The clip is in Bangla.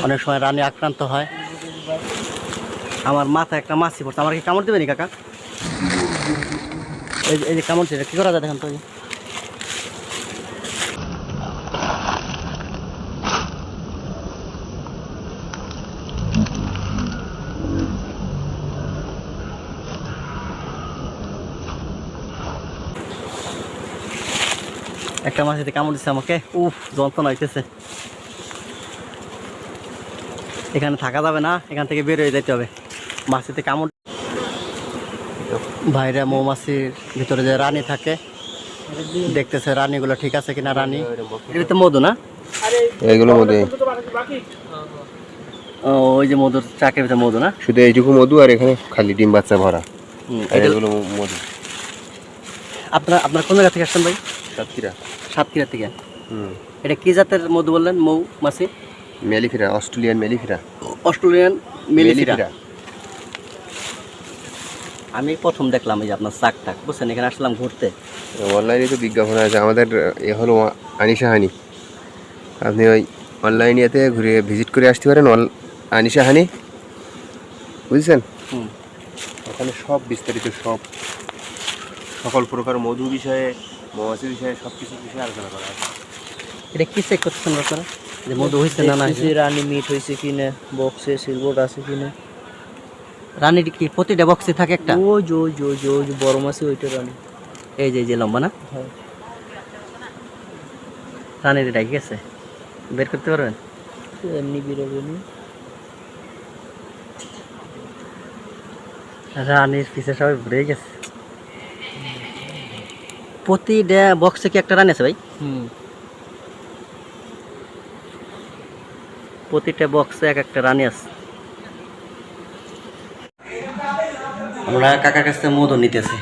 অনেক সময় রানী আক্রান্ত হয়। আমার মাথায় একটা মাছি পড়ছে, আমার কি কামড় দেবে নি কাকা? এই যে কামড় দিচ্ছে, কি করা যায় দেখেন তো। একটা মাছিতে কামড় দিচ্ছে আমাকে, উফ যন্ত্রণা হইতেছে। এখানে থাকা যাবে না, এখান থেকে বের হয়ে যেতে হবে। মাছিতে কামড়, বাইরে মৌমাছির ভিতরে যে রানী থাকে দেখতেছে রানীগুলো ঠিক আছে কিনা। রানী এটা তো মধু না, এগুলো মধু। ওই যে মধুর চাকের ভিতরে মধু না, শুধু এইটুকু মধু আর এখানে খালি ডিম বাচ্চা ভরা। এগুলো মধু। আপনার কোন জায়গা থেকে আসছেন ভাই? সাতক্ষীরা। সাতক্ষীরা থেকে। এটা কি জাতের মধু বললেন? মৌমাছি mellifera, Australian mellifera. Australian mellifera. আমি প্রথম দেখলাম এই যে আপনার চাক টাক, বুঝছেন, এখানে আসলাম ঘুরতে। অনলাইনে তো বিজ্ঞাপন আছে আমাদের। এ হলো আনিশা হানি। আপনি ওই অনলাইনেতে ঘুরে ভিজিট করে আসতে পারেন। আনিশা হানি, বুঝছেন? ওখানে সব বিস্তারিত, সকল প্রকার মধু বিষয়ে, মৌমাছি বিষয়ে, সব কিছুর বিষয়ে আলোচনা করা আছে। এটা কি চেক করতেছেন আপনারা যে মধু হয়েছে না না? রানী মিট হয়েছে কিনা, বক্সে সিলবোর্ড আছে কিনা। রানীর কি প্রতিটা বক্সে থাকে একটা? ওই যে বড় মাছে ওইটা রানী। এই যে লম্বা না? হ্যাঁ। রানীর এটা গেছে, বের করতে পারবেন? এমনি বেরোবে না। রানীর পিছে সবাই ভরে গেছে। প্রতিটা বক্সে কি একটা রানী আছে ভাই? প্রতিটা বক্সে এক একটা রানী আছে। আমরা কাকার কাছ থেকে মধু নিতেছি।